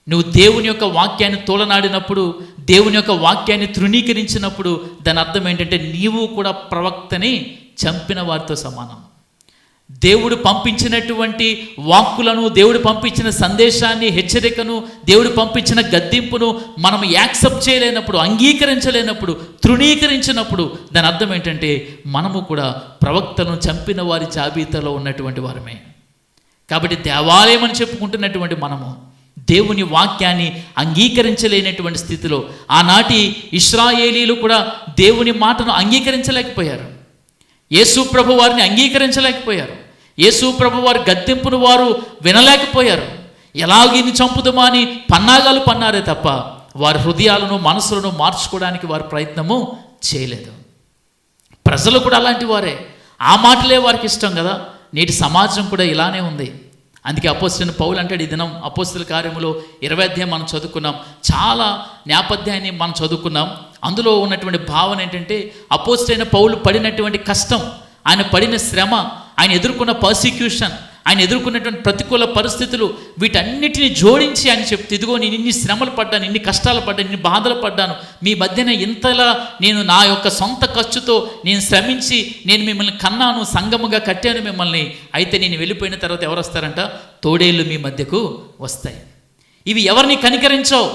నువ్వు దేవుని యొక్క వాక్యాన్ని తోలనాడినప్పుడు, దేవుని యొక్క వాక్యాన్ని తృణీకరించినప్పుడు దాని అర్థం ఏంటంటే నీవు కూడా ప్రవక్తని చంపిన వారితో సమానం. దేవుడు పంపించినటువంటి వాక్కులను, దేవుడు పంపించిన సందేశాన్ని, హెచ్చరికను, దేవుడు పంపించిన గద్దింపును మనం యాక్సెప్ట్ చేయలేనప్పుడు, అంగీకరించలేనప్పుడు, తృణీకరించినప్పుడు దాని అర్థం ఏంటంటే మనము కూడా ప్రవక్తలను చంపిన వారి జాబితాలో ఉన్నటువంటి వారమే. కాబట్టి దేవాలయం అని చెప్పుకుంటున్నటువంటి మనము దేవుని వాక్యాన్ని అంగీకరించలేనటువంటి స్థితిలో ఆనాటి ఇశ్రాయేలీలు కూడా దేవుని మాటను అంగీకరించలేకపోయారు. యేసు ప్రభు వారిని అంగీకరించలేకపోయారు. యేసు ప్రభు వారి గద్దెంపును వారు వినలేకపోయారు. ఎలాగిని చంపుదమా అని పన్నాగాలు పన్నారే తప్ప వారి హృదయాలను, మనసులను మార్చుకోవడానికి వారి ప్రయత్నము చేయలేదు. ప్రజలు కూడా అలాంటి వారే. ఆ మాటలే వారికి ఇష్టం కదా. నేటి సమాజం కూడా ఇలానే ఉంది. అందుకే అపోస్తలుడైన పౌలు అంటాడు, ఈ దినం అపోస్తల కార్యములో 20వ అధ్యాయం మనం చదువుకున్నాం, చాలా నేపథ్యాన్ని మనం చదువుకున్నాం. అందులో ఉన్నటువంటి భావన ఏంటంటే అపోస్తలుడైన పౌలు పడినటువంటి కష్టం, ఆయన పడిన శ్రమ, ఆయన ఎదుర్కొన్న పర్సిక్యూషన్, ఆయన ఎదుర్కొన్నటువంటి ప్రతికూల పరిస్థితులు, వీటన్నిటిని జోడించి ఆయన చెప్తే, ఇదిగో నేను ఇన్ని శ్రమలు పడ్డాను, ఇన్ని కష్టాలు పడ్డాను, ఇన్ని బాధలు పడ్డాను, మీ మధ్యన ఇంతలా నేను నా యొక్క సొంత ఖర్చుతో నేను శ్రమించి నేను మిమ్మల్ని కన్నాను, సంగముగా కట్టాను మిమ్మల్ని. అయితే నేను వెళ్ళిపోయిన తర్వాత ఎవరు వస్తారంట? తోడేళ్ళు మీ మధ్యకు వస్తాయి. ఇవి ఎవరిని కనికరించవు,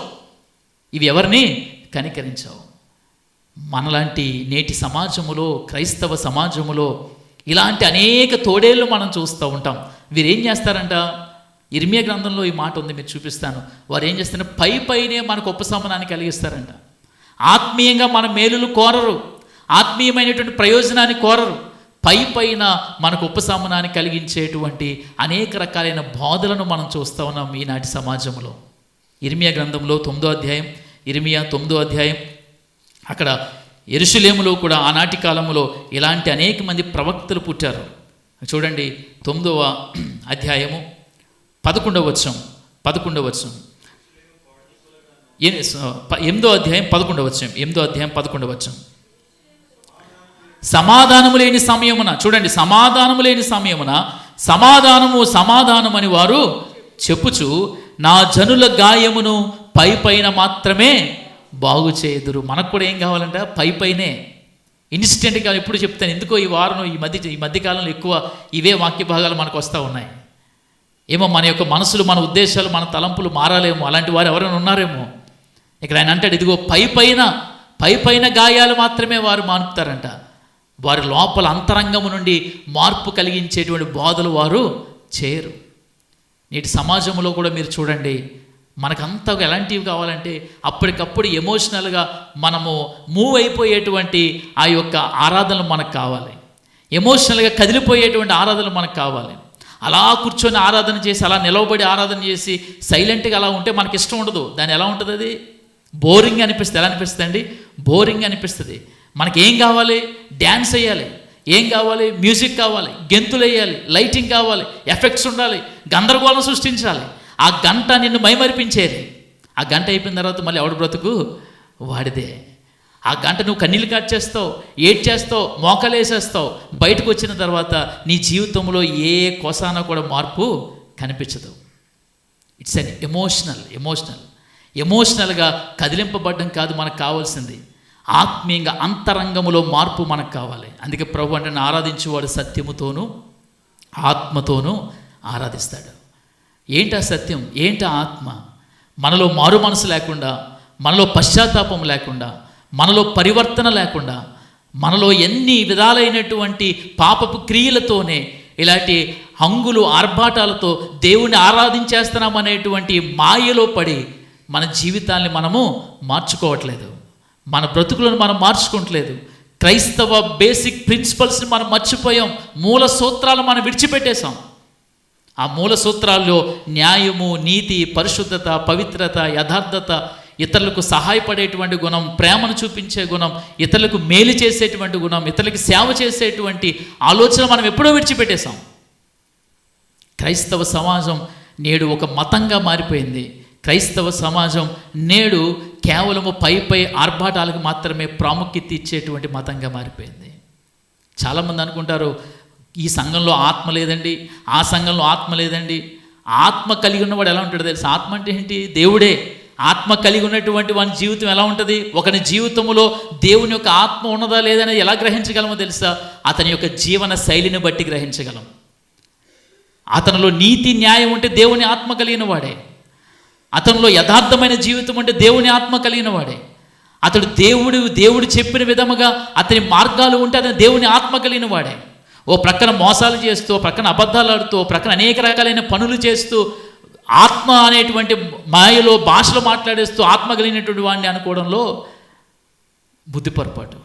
ఇవి ఎవరిని కనికరించవు. మనలాంటి నేటి సమాజములో, క్రైస్తవ సమాజములో ఇలాంటి అనేక తోడేళ్ళు మనం చూస్తూ ఉంటాం. వీరేం చేస్తారంట? ఇర్మియా గ్రంథంలో ఈ మాట ఉంది, మీరు చూపిస్తాను. వారు ఏం చేస్తారంటే పైనే మనకు ఉపశమనాన్ని కలిగిస్తారంట. ఆత్మీయంగా మన మేలులు కోరరు, ఆత్మీయమైనటువంటి ప్రయోజనాన్ని కోరరు, పైన మనకు ఉపశమనాన్ని కలిగించేటువంటి అనేక రకాలైన బోధలను మనం చూస్తూ ఉన్నాం ఈనాటి సమాజంలో. ఇర్మియా గ్రంథంలో 9వ అధ్యాయం, ఇర్మియా 9వ అధ్యాయం, అక్కడ యెరూషలేములో కూడా ఆనాటి కాలంలో ఇలాంటి అనేక మంది ప్రవక్తలు పుట్టారు. చూడండి 9వ అధ్యాయము 11వ వచనం, 8వ అధ్యాయం 11వ వచనం, 8వ అధ్యాయం 11వ వచనం. సమాధానము లేని సమయమున, చూడండి, సమాధానము లేని సమయమున సమాధానము అని వారు చెప్పుచు నా జనుల గాయమును పైన మాత్రమే బాగు చేయుదురు. మనకు కూడా ఏం కావాలంట? పైనే ఇన్స్టెంట్గా. ఎప్పుడు చెప్తాను, ఎందుకో ఈ వారం ఈ మధ్యకాలంలో ఎక్కువ ఇవే వాక్య భాగాలు మనకు వస్తూ ఉన్నాయి. ఏమో మన యొక్క మనసులు, మన ఉద్దేశాలు, మన తలంపులు మారాలేమో, అలాంటి వారు ఎవరైనా ఉన్నారేమో. ఇక్కడ ఆయన అంటాడు, ఇదిగో పైన గాయాలు మాత్రమే వారు మానుపుతారంట. వారి లోపల అంతరంగము నుండి మార్పు కలిగించేటువంటి బోధలు వారు చేయరు. నేటి సమాజంలో కూడా మీరు చూడండి, మనకంతా ఎలాంటివి కావాలంటే అప్పటికప్పుడు ఎమోషనల్గా మనము మూవ్ అయిపోయేటువంటి ఆ యొక్క ఆరాధనలు మనకు కావాలి. ఎమోషనల్గా కదిలిపోయేటువంటి ఆరాధనలు మనకు కావాలి. అలా కూర్చొని ఆరాధన చేసి, అలా నిలవబడి ఆరాధన చేసి సైలెంట్గా అలా ఉంటే మనకి ఇష్టం ఉండదు. దాని ఎలా ఉంటుంది? అది బోరింగ్ అనిపిస్తుంది. ఎలా అనిపిస్తుంది అండి? బోరింగ్ అనిపిస్తుంది. మనకి ఏం కావాలి? డ్యాన్స్ వేయాలి. ఏం కావాలి? మ్యూజిక్ కావాలి, గెంతులు వేయాలి, లైటింగ్ కావాలి, ఎఫెక్ట్స్ ఉండాలి, గందరగోళం సృష్టించాలి. ఆ గంట నిన్ను మైమరిపించేది. ఆ గంట అయిపోయిన తర్వాత మళ్ళీ ఎవడు బ్రతుకు వాడిదే. ఆ గంట నువ్వు కన్నీళ్ళు కార్చేస్తావు, ఏడ్చేస్తావు, మోకలేసేస్తావు. బయటకు వచ్చిన తర్వాత నీ జీవితంలో ఏ కోసాన కూడా మార్పు కనిపించదు. It's an emotional. ఎమోషనల్గా కదిలింపబడడం కాదు మనకు కావాల్సింది, ఆత్మీయంగా అంతరంగములో మార్పు మనకు కావాలి. అందుకే ప్రభు అంటే ఆరాధించేవాడు సత్యముతోనూ ఆత్మతోనూ ఆరాధిస్తాడు. ఏంటా సత్యం, ఏంటా ఆత్మ? మనలో మారు మనసు లేకుండా, మనలో పశ్చాత్తాపం లేకుండా, మనలో పరివర్తన లేకుండా, మనలో ఎన్ని విధాలైనటువంటి పాపపు క్రియలతోనే ఇలాంటి హంగులు ఆర్భాటాలతో దేవుణ్ణి ఆరాధించేస్తున్నాం అనేటువంటి మాయలో పడి మన జీవితాన్ని మనము మార్చుకోవట్లేదు, మన బ్రతుకులను మనం మార్చుకోవట్లేదు. క్రైస్తవ బేసిక్ ప్రిన్సిపల్స్ని మనం మర్చిపోయాం, మూల సూత్రాలు మనం విడిచిపెట్టేశాం. ఆ మూల సూత్రాల్లో న్యాయము, నీతి, పరిశుద్ధత, పవిత్రత, యథార్థత, ఇతరులకు సహాయపడేటువంటి గుణం, ప్రేమను చూపించే గుణం, ఇతరులకు మేలు చేసేటువంటి గుణం, ఇతరులకు సేవ చేసేటువంటి ఆలోచన మనం ఎప్పుడో విడిచిపెట్టేశాం. క్రైస్తవ సమాజం నేడు ఒక మతంగా మారిపోయింది. క్రైస్తవ సమాజం నేడు కేవలము పై ఆర్భాటాలకు మాత్రమే ప్రాముఖ్యత ఇచ్చేటువంటి మతంగా మారిపోయింది. చాలామంది అనుకుంటారు ఈ సంఘంలో ఆత్మ లేదండి, ఆ సంఘంలో ఆత్మ లేదండి. ఆత్మ కలిగి ఉన్నవాడు ఎలా ఉంటాడో తెలుసు? ఆత్మ అంటే ఏంటి? దేవుడే. ఆత్మ కలిగి ఉన్నటువంటి వాని జీవితం ఎలా ఉంటుంది? ఒకని జీవితంలో దేవుని యొక్క ఆత్మ ఉన్నదా లేదనేది ఎలా గ్రహించగలమో తెలుసా? అతని యొక్క జీవన శైలిని బట్టి గ్రహించగలం. అతనిలో నీతి న్యాయం ఉంటే దేవుని ఆత్మ కలిగిన వాడే. అతనిలో యథార్థమైన జీవితం అంటే దేవుని ఆత్మ కలిగిన వాడే. అతడు దేవుడు చెప్పిన విధముగా అతని మార్గాలు ఉంటే అతని దేవుని ఆత్మ కలిగిన వాడే. ఓ ప్రక్కన మోసాలు చేస్తూ, ఓ ప్రక్కన అబద్ధాలు ఆడుతూ, ఓ ప్రక్కన అనేక రకాలైన పనులు చేస్తూ, ఆత్మ అనేటువంటి మాయలో భాషలు మాట్లాడేస్తూ ఆత్మ కలిగినటువంటి వాడిని అనుకోవడంలో బుద్ధి పొరపాటు.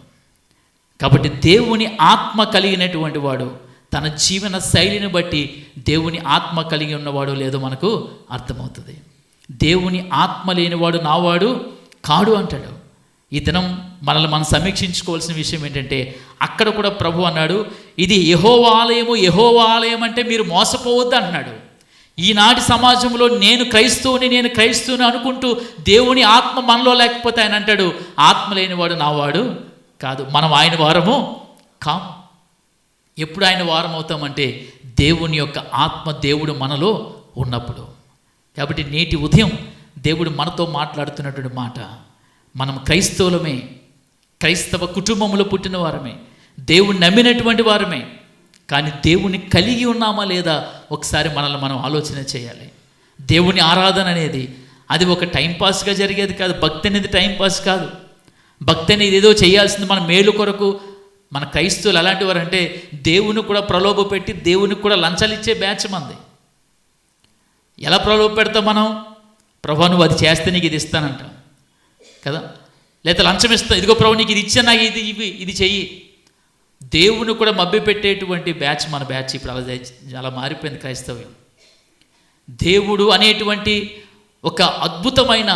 కాబట్టి దేవుని ఆత్మ కలిగినటువంటి వాడు తన జీవన శైలిని బట్టి దేవుని ఆత్మ కలిగి ఉన్నవాడు లేదో మనకు అర్థమవుతుంది. దేవుని ఆత్మ లేనివాడు నావాడు కాడు అంటాడు. ఈ దినం మనల్ని మనం సమీక్షించుకోవాల్సిన విషయం ఏంటంటే, అక్కడ కూడా ప్రభు అన్నాడు, ఇది యెహోవా ఆలయము, యెహోవా ఆలయం అంటే మీరు మోసపోవద్దు అంటున్నాడు. ఈనాటి సమాజంలో నేను క్రైస్తవుని అనుకుంటూ దేవుని ఆత్మ మనలో లేకపోతే ఆయన అంటాడు, ఆత్మ లేనివాడు నావాడు కాదు. మనం ఆయన వారము కాము. ఎప్పుడు ఆయన వారం అవుతామంటే దేవుని యొక్క ఆత్మ దేవుడు మనలో ఉన్నప్పుడు. కాబట్టి నేటి ఉదయం దేవుడు మనతో మాట్లాడుతున్నటువంటి మాట, మనం క్రైస్తవులమే, క్రైస్తవ కుటుంబంలో పుట్టిన వారమే, దేవుని నమ్మినటువంటి వారమే. కానీ దేవుని కలిగి ఉన్నామా లేదా ఒకసారి మనల్ని మనం ఆలోచన చేయాలి. దేవుని ఆరాధన అనేది అది ఒక టైంపాస్గా జరిగేది కాదు. భక్తి అనేది టైంపాస్ కాదు. భక్తి అనేది ఏదో చేయాల్సింది మన మేలు కొరకు. మన క్రైస్తవులు ఎలాంటి వారు అంటే దేవుని కూడా ప్రలోభ పెట్టి దేవునికి కూడా లంచాలు ఇచ్చే బ్యాచ్ మంది. ఎలా ప్రలోభ పెడతాం మనం? ప్రభు నువ్వు అది చేస్తే నీకు ఇది ఇస్తానంటాం కదా, లేదా లంచం ఇస్తాం, ఇదిగో ప్రభు నీకు ఇది ఇచ్చా, నాకు ఇది చెయ్యి. దేవుని కూడా మభ్యపెట్టేటువంటి బ్యాచ్ మన బ్యాచ్. ఇప్పుడు అలా మారిపోయింది క్రైస్తవ్యం. దేవుడు అనేటువంటి ఒక అద్భుతమైన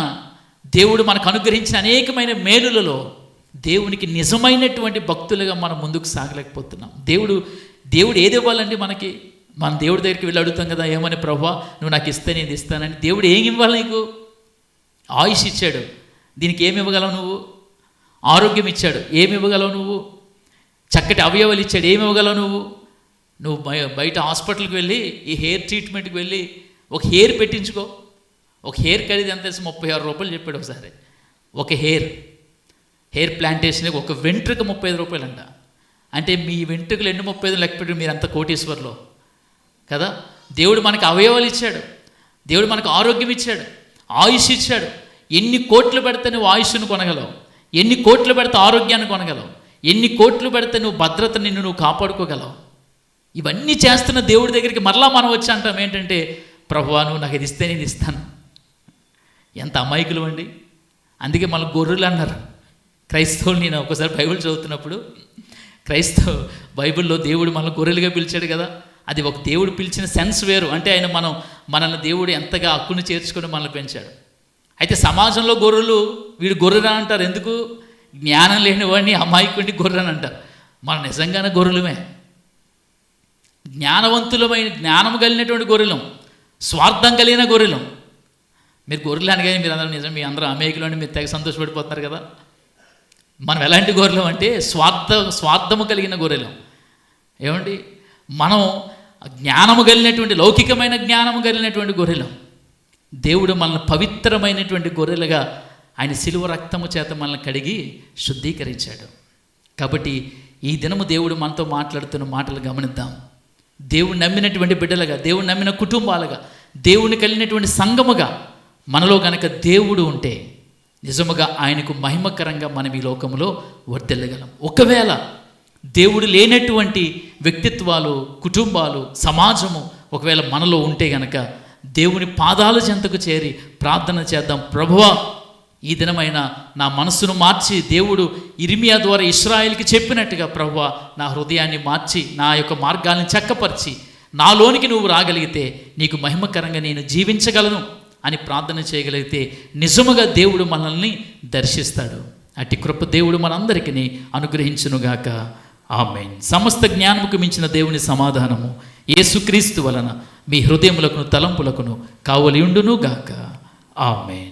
దేవుడు మనకు అనుగ్రహించిన అనేకమైన మేలులలో దేవునికి నిజమైనటువంటి భక్తులుగా మనం ముందుకు సాగలేకపోతున్నాం. దేవుడు ఏది ఇవ్వాలండి మనకి? మన దేవుడి దగ్గరికి వెళ్ళి అడుగుతాం కదా, ఏమని ప్రభువా నువ్వు నాకు ఇస్తే నేను ఇస్తానని. దేవుడు ఏమి ఇవ్వాలి నీకు? ఆయుష్ ఇచ్చాడు, దీనికి ఏమి ఇవ్వగలవు నువ్వు? ఆరోగ్యం ఇచ్చాడు, ఏమి ఇవ్వగలవు నువ్వు? చక్కటి అవయవాలు ఇచ్చాడు, ఏమి ఇవ్వగలవు నువ్వు బయట హాస్పిటల్కి వెళ్ళి ఈ హెయిర్ ట్రీట్మెంట్కి వెళ్ళి ఒక హెయిర్ పెట్టించుకో. ఒక హెయిర్ ఖరీదు ఎంత తెలుసు? 36 రూపాయలు చెప్పాడు ఒకసారి. ఒక హెయిర్ ప్లాంటేషన్కి ఒక వెంట్రుక 35 రూపాయలు అంట. అంటే మీ వెంట్రుకలు ఎన్ని 35 లెక్క పెట్టి మీరు అంత కోటీశ్వర్లో కదా. దేవుడు మనకు అవయవాలు ఇచ్చాడు, దేవుడు మనకు ఆరోగ్యం ఇచ్చాడు, ఆయుష్ ఇచ్చాడు. ఎన్ని కోట్లు పెడితే నువ్వు ఆయుష్ను కొనగలవు? ఎన్ని కోట్లు పెడితే ఆరోగ్యాన్ని కొనగలవు? ఎన్ని కోట్లు పెడితే నువ్వు భద్రత నువ్వు కాపాడుకోగలవు? ఇవన్నీ చేస్తున్న దేవుడి దగ్గరికి మరలా మనం వచ్చి అంటాం ఏంటంటే, ప్రభువా నువ్వు నాకు ఇది ఇస్తే నేను ఇస్తాను. ఎంత అమాయకులు అండి. అందుకే మళ్ళీ గొర్రెలు అన్నారు క్రైస్తవులు. నేను ఒకసారి బైబిల్ చదువుతున్నప్పుడు బైబిల్లో దేవుడు మనల్ని గొర్రెలుగా పిలిచాడు కదా. అది ఒక దేవుడు పిలిచిన సెన్స్ వేరు. అంటే ఆయన మనల్ని దేవుడు ఎంతగా హక్కును చేర్చుకొని మనల్ని పెంచాడు. అయితే సమాజంలో గొర్రెలు, వీడు గొర్రెరా అంటారు. ఎందుకు? జ్ఞానం లేని వాడిని అమాయకుడిని గొర్రెని అంటారు. మనం నిజంగానే గొర్రెలమే, జ్ఞానం కలిగినటువంటి గొర్రెలం, స్వార్థం కలిగిన గొర్రెలం. మీరు గొర్రెలు అనగానే మీరు అందరూ నిజం, మీ అందరూ అమాయకులు అని మీరు తెగ సంతోషపడిపోతున్నారు కదా. మనం ఎలాంటి గొర్రెలం అంటే స్వార్థము కలిగిన గొర్రెలం. ఏమండి, మనం జ్ఞానము కలిగినటువంటి, లౌకికమైన జ్ఞానము కలిగినటువంటి గొర్రెలం. దేవుడు మనల్ని పవిత్రమైనటువంటి గొర్రెలుగా ఆయన శిలువ రక్తము చేత మనల్ని కడిగి శుద్ధీకరించాడు. కాబట్టి ఈ దినము దేవుడు మనతో మాట్లాడుతున్న మాటలు గమనిద్దాం. దేవుడు నమ్మినటువంటి బిడ్డలుగా, దేవుడు నమ్మిన కుటుంబాలుగా, దేవుని కలిగినటువంటి సంఘముగా మనలో గనక దేవుడు ఉంటే నిజముగా ఆయనకు మహిమకరంగా మనం ఈ లోకంలో వర్ధిల్లగలం. ఒకవేళ దేవుడు లేనటువంటి వ్యక్తిత్వాలు, కుటుంబాలు, సమాజము ఒకవేళ మనలో ఉంటే గనక దేవుని పాదాల చెంతకు చేరి ప్రార్థన చేద్దాం. ప్రభువా, ఈ దినమైన నా మనస్సును మార్చి, దేవుడు ఇర్మియా ద్వారా ఇశ్రాయేలుకి చెప్పినట్టుగా ప్రభువా నా హృదయాన్ని మార్చి, నా యొక్క మార్గాలను చక్కపరిచి, నాలోనికి నువ్వు రాగలిగితే నీకు మహిమకరంగా నేను జీవించగలను అని ప్రార్థన చేయగలిగితే నిజముగా దేవుడు మనల్ని దర్శిస్తాడు. అట్టి కృప దేవుడు మనందరికీ అనుగ్రహించునుగాక. ఆమేన్. సమస్త జ్ఞానముకు మించిన దేవుని సమాధానము యేసుక్రీస్తు వలన మీ హృదయములకును తలంపులకును కావలియుండును గాక. ఆమేన్.